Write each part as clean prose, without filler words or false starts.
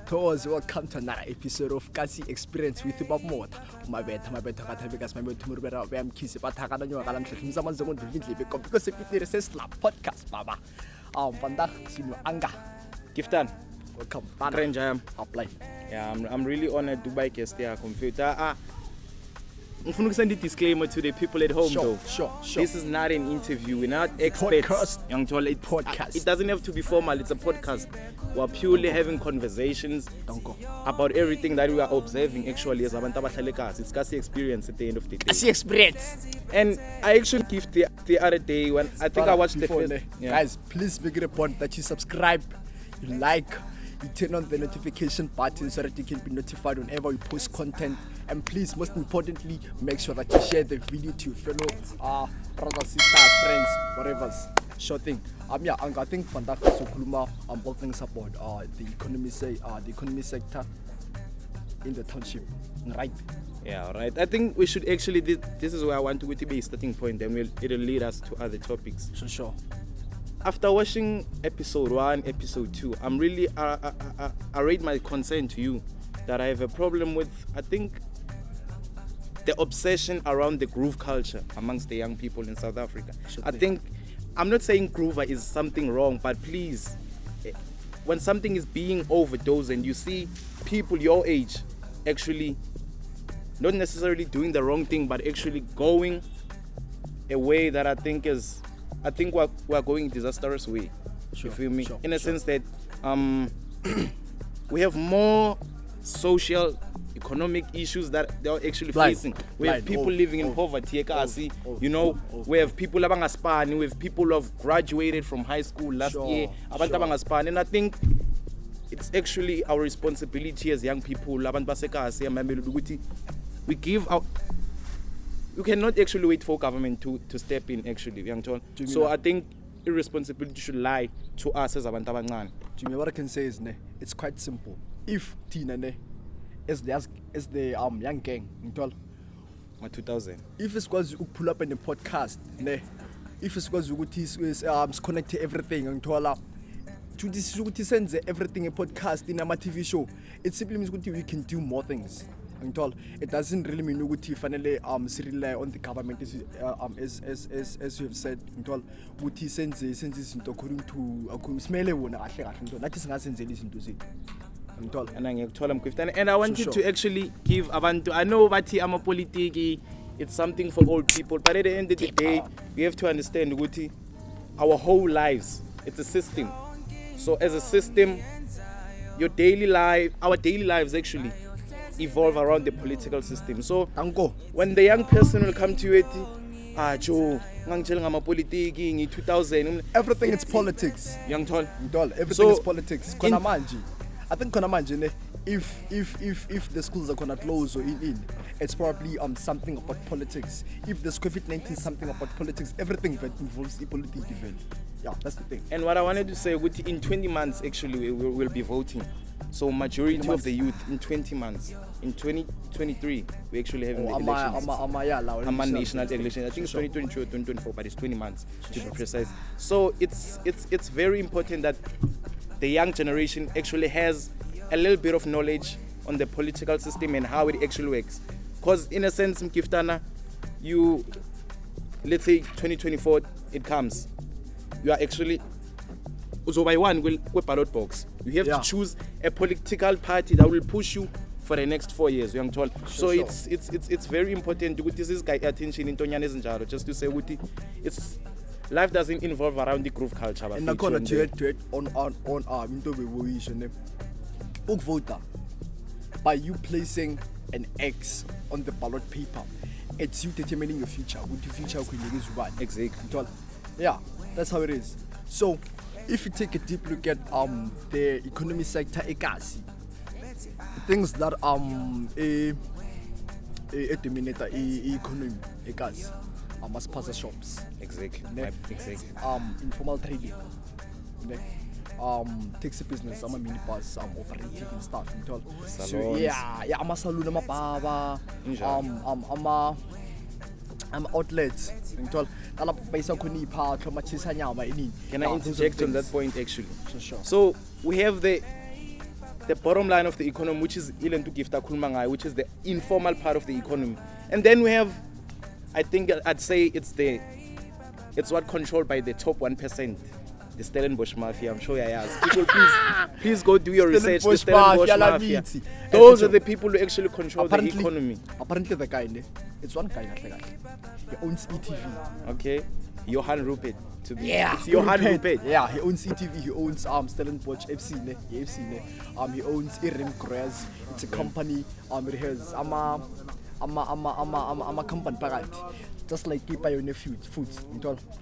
Towards welcome to another episode of Kasi Experience with Bab'Motha. Mbenetho kathabekas Mbenetho murubera bamkhisi bathakana nyoka lamhlanje msamanzi ngondlindle because it is a podcast baba. Vandag sino Anga. Giftan. Welcome. Ranger. Apply. Yeah, I'm really honored to be guest here. Computer. I'm going to send a disclaimer to the people at home though. Sure. This is not an interview. We're not experts. Podcast. It doesn't have to be formal. It's a podcast. We're purely having conversations about everything that we are observing actually as abantu abahlale kasi. It's Kasi Experience at the end of the day. Kasi Experience. And I actually gift the other day when I think I watched the first. Yeah. Guys, please make it a point that you subscribe, you like, you turn on the notification button so that you can be notified whenever we post content. And please, most importantly, make sure that you share the video to your fellow brothers, sisters, friends, whatever's. Sure thing. Yeah, I think fantastic so kuluma all things about the economy sector in the township, right? Yeah, right. I think we should actually this is where I want to be a starting point, and it'll lead us to other topics. Sure. After watching episode 1, episode 2, I'm really I rate my concern to you that I have a problem with, I think, the obsession around the groove culture amongst the young people in South Africa. I think, I'm not saying groover is something wrong, but please, when something is being overdosed and you see people your age actually not necessarily doing the wrong thing, but actually going a way that I think we're going disastrous way. You feel me? In a sense that we have more social, economic issues that they are actually facing. We have people living in poverty, you know, we have people abangaspani, we have people who have graduated from high school last year, abantu abangaspani, and I think it's actually our responsibility as young people, we give out. You cannot actually wait for government to step in actually, young told. So I think irresponsibility should lie to us as abantu abancane. Jimmy, what I can say is it's quite simple. If Tina as the young gang in 2000. If it's because you pull up in the podcast, if it's because you connect to everything and to this send everything a podcast in a TV show, it simply means we can do more things. It doesn't really mean we finally rely on the government as you have said. Uthi senze izinto according to smele wona kahle kahle nathi singasenzeli izinto zethu. And I wanted to actually give abantu, I know bathi amapolitiki, it's something for old people, but at the end of the day we have to understand ukuthi our whole lives, it's a system. So as a system, our daily lives actually evolve around the political system. So when the young person will come to you Joe, ngangitshela 2000, everything is politics. Young tall. Everything is politics. I think if the schools are gonna close or in, it's probably something about politics. If there's COVID-19, something about politics. Everything that involves the political event. Yeah, that's the thing. And what I wanted to say, in 20 months actually we'll be voting. So majority of the youth in 20 months. In 2023, we actually having the elections. National election. I think it's 2023 or 2024, but it's 20 months to be precise. So it's very important that the young generation actually has a little bit of knowledge on the political system and how it actually works. Because in a sense, Mkiftana, let's say 2024, it comes. You are actually by one with ballot box. You have to choose a political party that will push you for the next 4 years. Young told. So it's very important to put this guy attention in Tonyane just to say it's life doesn't involve around the groove culture. And I'm gonna to it on into voter by you placing an X on the ballot paper. It's you determining your future. With your future, is what exactly. Yeah, that's how it is. So if you take a deep look at the economy sector, things that dominate the economy, sponsor shops, exactly. Informal trading, taxi business, minibus, operating and stuff. So yeah, saloon, baba, outlets. Can I interject on that point actually? Sure. So we have the the bottom line of the economy, which is ilen to gifta kulmangai, which is the informal part of the economy. And then we have, I think I'd say it's what controlled by the top 1%. The Stellenbosch Mafia, I'm sure people please go do your research. The Stellenbosch Mafia. Those are the people who actually control the economy. Apparently the guy, it's one guy, he owns ETV. Okay, Johan Rupert. It's Johan Rupert. Yeah, he owns ETV, he owns Stellenbosch FC, he owns Irim Grez. It's a company, it has a company parent. Just like keep your foods,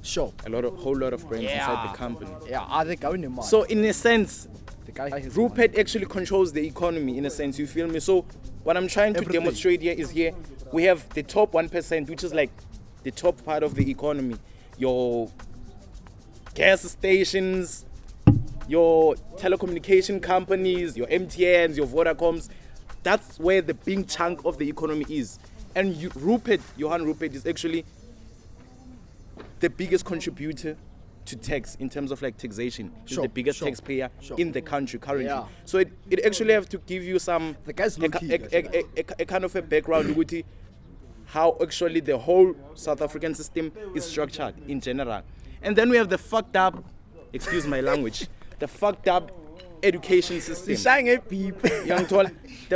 sure. Whole lot of brands inside the company. Yeah, are they going in? So in a sense, the guy has Rupert actually controls the economy in a sense. You feel me? So what I'm trying to demonstrate here we have the top 1%, which is like the top part of the economy. Your gas stations, your telecommunication companies, your MTNs, your Vodacoms. That's where the big chunk of the economy is. And Johan Rupert is actually the biggest contributor to tax in terms of like taxation. He's the biggest taxpayer in the country currently. Yeah. So it actually have to give you some the guy's a kind of a background with how actually the whole South African system is structured in general. And then we have the fucked up, excuse my language, the fucked up education system. The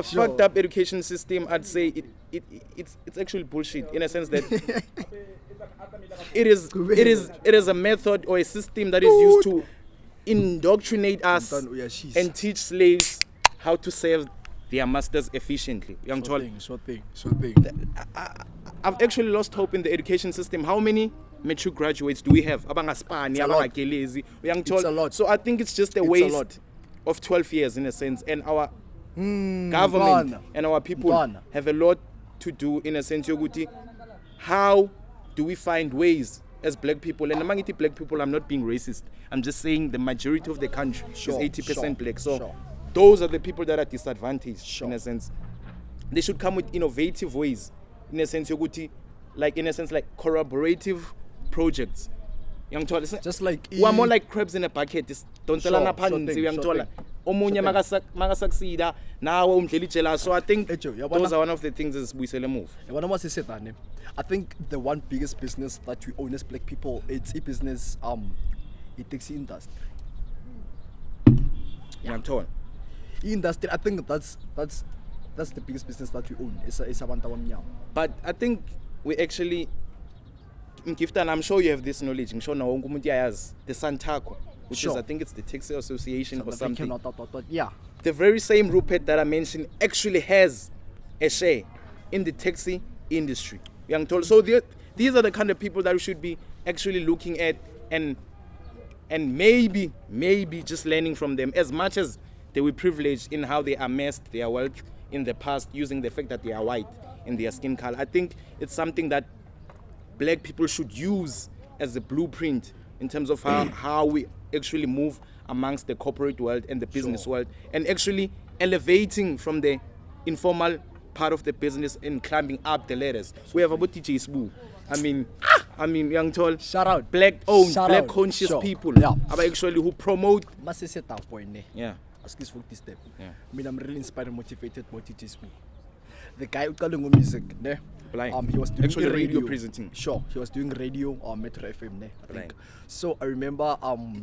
fucked up education system, I'd say it's actually bullshit in a sense that it is a method or a system that is used to indoctrinate us and teach slaves how to serve their masters efficiently. Sure thing. I've actually lost hope in the education system. How many matric graduates do we have? It's a lot. So I think it's just a waste of 12 years in a sense, and our government and our people have a lot to do in a sense. How do we find ways as black people, and among it black people, I'm not being racist, I'm just saying the majority of the country is 80% black, so those are the people that are disadvantaged in a sense. They should come with innovative ways in a sense, like collaborative projects. Just like we're more like crabs in a bucket. Don't tell an So I think those are one of the things as we sell a move. I think the one biggest business that we own as black people, it's a business, it takes the industry. Industry, I think that's the biggest business that we own. But I think we actually, and I'm sure you have this knowledge. I'm sure now the Santaco, which is, I think it's the Taxi Association or something. Yeah. The very same Rupert that I mentioned actually has a share in the taxi industry. So these are the kind of people that we should be actually looking at and maybe just learning from them, as much as they were privileged in how they amassed their wealth in the past using the fact that they are white in their skin color. I think it's something that black people should use as a blueprint in terms of how we actually move amongst the corporate world and the business world, and actually elevating from the informal part of the business and climbing up the ladders. We have about DJ Sbu. I mean, young tall, shout out, black owned, black conscious people, actually who promote. Yeah. Yeah. I'm really inspired and motivated by DJ Sbu. The guy who calling music, he was doing actually radio presenting. He was doing radio on Metro FM, I think. So I remember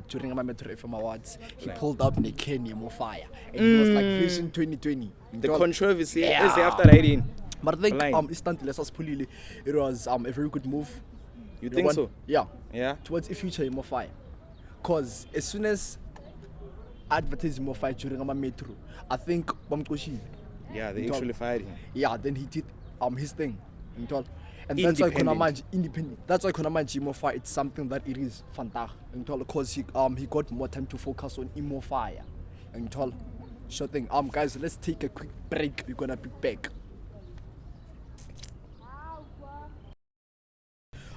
during my Metro FM awards, he pulled out Nekeni more fire, and he was like Vision 2020. The controversy is after writing. But I think instantly, it was a very good move. You think so? Yeah. Towards the future, more fire. Cause as soon as advertising more fire during my Metro, I think yeah, they actually fired him. Yeah, then he did his thing. And that's why independent. That's why Imofire, it's something that it is fantastic. Because he got more time to focus on Imofire. Sure thing. Guys, let's take a quick break. We're gonna be back.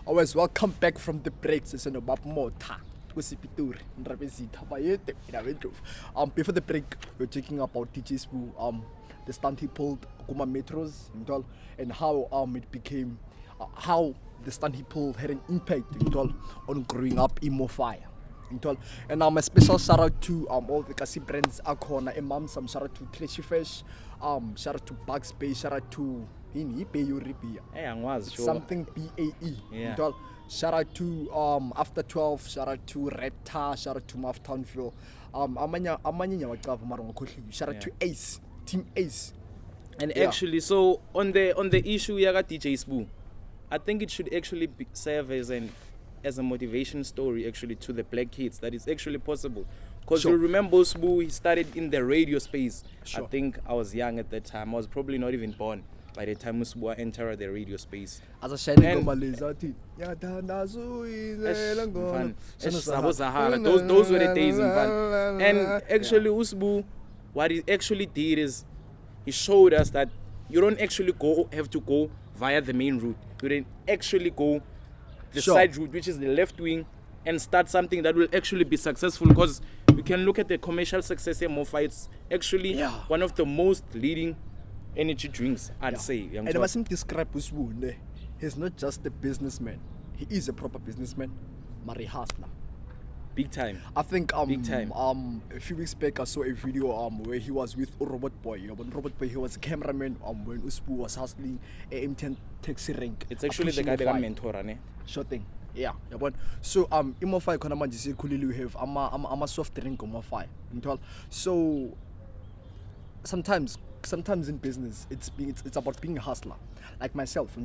Always welcome back from the break. Session Bab'Motha. Before the break, we're talking about teachers who the stunt he pulled Kuma Metros and how it became how the stunt he pulled had an impact on growing up in Mofire. And a special shout out to all the kasi brands akhona Imam, some shout out to Trashy Fresh, shout out to Bugs Bay, shout out to something BAE. Yeah. Shout out to After 12, shout out to Reta, shout out to Maf Townville. Shout out to Ace, Team Ace. And actually, so on the issue yaga DJ Spoo, I think it should actually serve as a motivation story actually to the black kids that it's actually possible. Because you remember Spoo, he started in the radio space. I think I was young at that time. I was probably not even born by the time Spoo entered the radio space. As a shining those were the days in fun. And actually Usbu, what he actually did is he showed us that you don't actually have to go via the main route. You didn't actually go the side route, which is the left wing, and start something that will actually be successful. Because you can look at the commercial success here, Mofa. It's actually one of the most leading energy drinks, I'd say. And I must describe Usbu. He's not just a businessman. He is a proper businessman, Mari hustler. Big time. I think Big time. A few weeks back I saw a video where he was with Robot Boy. When Robot Boy, he was a cameraman when Usbu was hustling a M10 taxi rank. It's actually the guy that got mentor, ne? Sure thing. Yeah. So Imofai Konamajisi Kulili we have I'm a soft drink on Mofai. So sometimes in business it's about being a hustler. Like myself,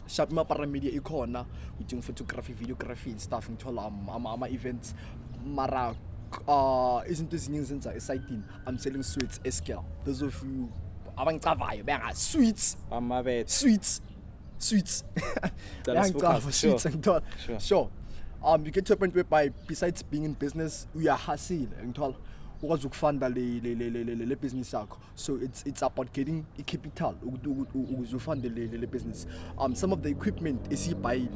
Shapima Paramedia Icona, we doing photography, videography and stuff until events. Mara isn't this news exciting? I'm selling sweets scale. Those of you sweets. Sweets. Sure. You get to a point whereby besides being in business, we are hustling and all. Le business. So it's about getting a capital to fund the business. Some of the equipment is buy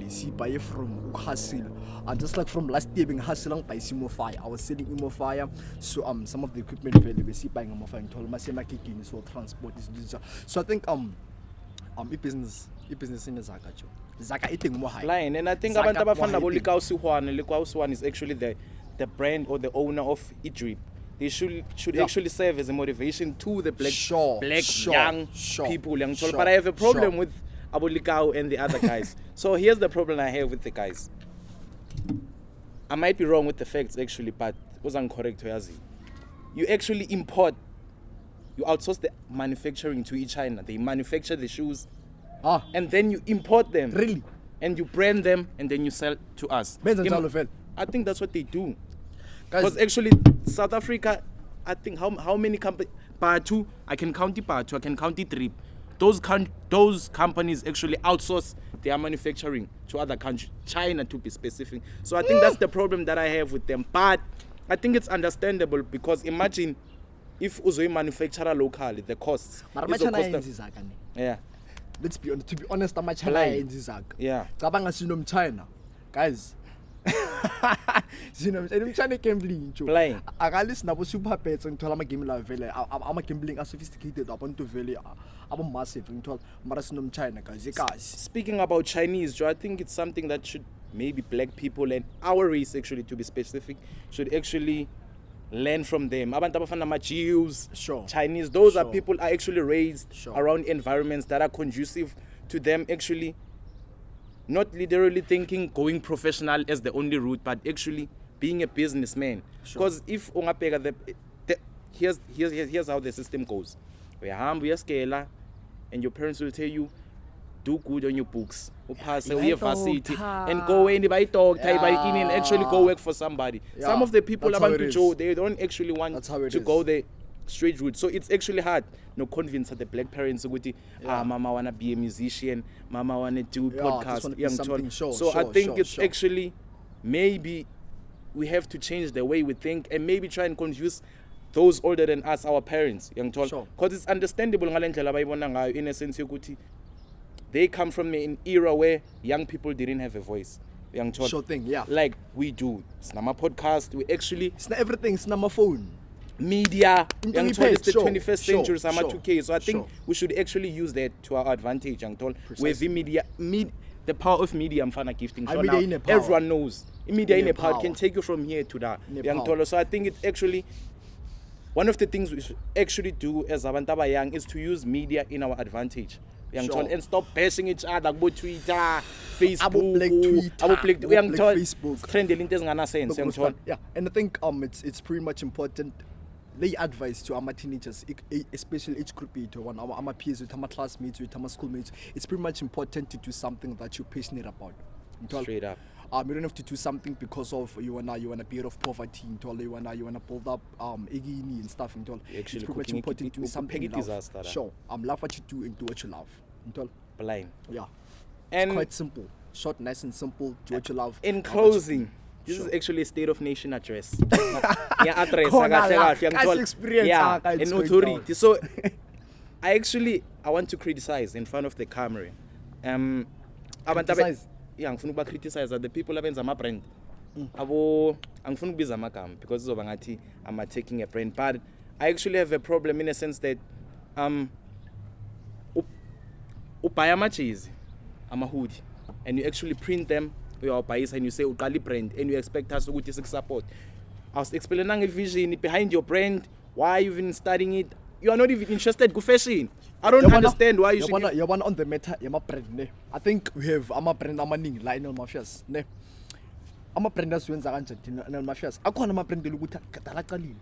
from hustle, and just like from last year being hustling by Simofire, I was selling Imofire. So some of the equipment value we see buying Imofire and told myself making so transport is. So I think business in Zaka eating more high. Line, and I think abantu abafana bolika usiwane lekwa usiwane is actually the brand or the owner of Idrip. They should actually serve as a motivation to the black young people. But I have a problem with Abolikao and the other guys. So here's the problem I have with the guys. I might be wrong with the facts actually, but it was incorrect. You actually import, you outsource the manufacturing to China. They manufacture the shoes, and then you import them. Really? And you brand them, and then you sell to us. I think that's what they do. Because actually, South Africa, I think how many companies? Batu, I can count it Batu, I can count it Trip. Those companies actually outsource their manufacturing to other countries, China to be specific. So I think that's the problem that I have with them. But I think it's understandable because imagine if Uzoi manufacturer locally, the costs. Yeah. Let's be honest. To be honest, I'm China. Yeah. China, guys. China gambling. Playing. I listen to super pets and tell I'm a game like Vele. I'm a gambling as sophisticated up onto Vele. I'm massive and tell Marasunum China, guys. Speaking about Chinese, I think it's something that should maybe black people and our race actually, to be specific, should actually learn from them. Jews, Chinese, those are people are actually raised around environments that are conducive to them actually not literally thinking going professional as the only route, but actually being a businessman. Because if here's how the system goes. We are scaler, and your parents will tell you, do good on your books, pass a varsity, and go in by dog, and actually go work for somebody. Some of the people about to Joe, they don't actually want to go the straight route. So it's actually hard. No convince the black parents mama wanna be a musician, mama wanna do podcast. So I think it's actually maybe we have to change the way we think and maybe try and convince those older than us, our parents, because it's understandable in a sense they come from an era where young people didn't have a voice. Sure thing, yeah. Like we do. It's not my podcast. We actually. It's not everything. It's not my phone. Media. It's the 21st century. So I think we should actually use that to our advantage. Where the the power of media mfana gifting. So Media now ine power. everyone knows. Media in a power power. can take you from here to that. Ine Young power. Tolo. So I think it's actually one of the things we should actually do as Abantaba Young is to use media in our advantage. Young Sure. Tolo, and stop bashing each other about Twitter, Facebook, Abo black Twitter, abo young black Tolo, Facebook. trend into ngana sense, young Tolo. Yeah, and I think it's pretty much important. They advise to our teenagers, especially age group to one our peers with our classmates with our schoolmates. It's pretty much important to do something that you're passionate about. Straight up. You don't have to do something because of you wanna period of poverty. You wanna build up egini and stuff. It's Actually pretty much cooking important to do something you love. disaster. Sure, love what you do and do what you love. Blind. Yeah, And quite simple, short, nice and simple. Do what you love. in love what you closing, do. this Sure. is actually a State of Nation address. Yeah, address. Khona la, young guys Tolo. experience, Yeah, guys an going authority. down. So I want to criticize in front of the camera. Criticize? Yeah, ngifuna ukuba criticize the people abenza ama brand. Abo angifuna ukubiza amagama because izoba ngathi I'm taking a brand, but I actually have a problem in a sense that buy ama-jersey, ama-hoodie, and you actually print them, uyawabhayisa and you say uqala brand and you expect us ukuthi support. I was explaining a vision behind your brand, why you even studying it. You are not even interested in fashion. I don't understand why you should. You want on the matter, yama brand ne. I think we have ama brand amaningi la in Mafias ne. Ama brand asiwenza kanje thina in Mafias. Akhona ama brand ukuthi kadala qalile.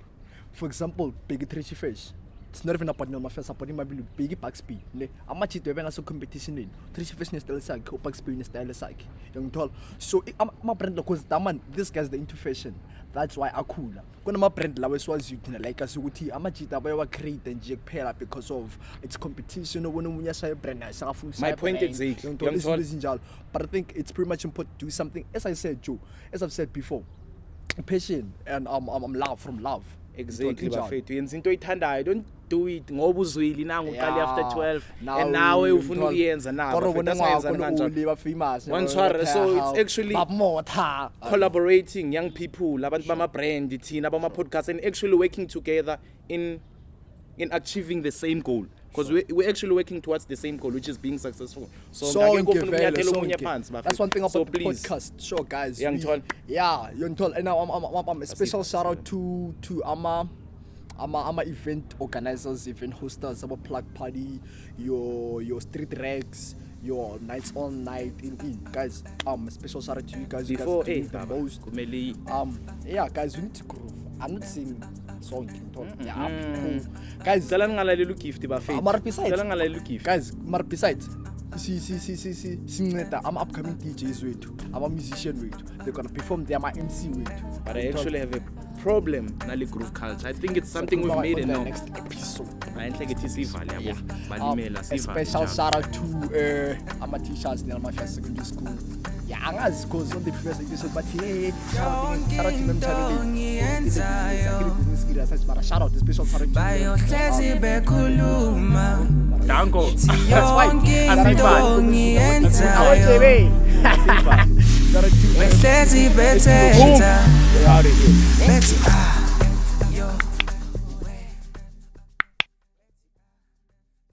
For example, Big Trashy Fish. It's not even about Mafias, about imabili Big Baxby ne. Ama chito benga so competition in. Trashy Fish ne style sakhe, Baxby ne style sakhe. Young tall. So ama brand because daman this guy's the into fashion. That's why akhula. Kuna ma brand lawe swazi uthina like asukuthi amajita bayawa create nje kuphela because of its competition obona umunye ashaye brand asafuna. My point exactly. But I think it's pretty much important to do something as I said, Joe, as I've said before. Passion and love from love. Exactly, bafethu yenza into oyithandayo, don't do it ngoba uzwile nangu uqale after 12 now and nawe ufuna ukuyenza nawe famous. So it's actually Bab'Motha. collaborating young people, abantu bama brand, thina bama podcast, and actually working together in achieving the same goal, because we're actually working towards the same goal, which is being successful. That's one thing about so the please, podcast. Sure, guys. Young Tol. Yeah, Young Tol. And now I'm a special shout out to Ama event organizers, event hosters, our plug party, your street regs, your nights all night in guys. A special shout out to you guys. Before you guys do the most. kumeli Yeah, guys, we need to groove. I'm not saying song. Yeah, cool. Guys, ngalelu gift bafethu. Gift. Guys, besides, I'm upcoming DJs with, I'm a musician with. They're gonna perform. They're my MC with. But I actually have a problem nali groove culture. I think it's something we've made in the enough. next episode. I think it is A special shout out to my teachers in my first secondary school. Yeah, angazi cause on the previous episode, but hey, shout out to them shout out the special shout Danko. That's why. We're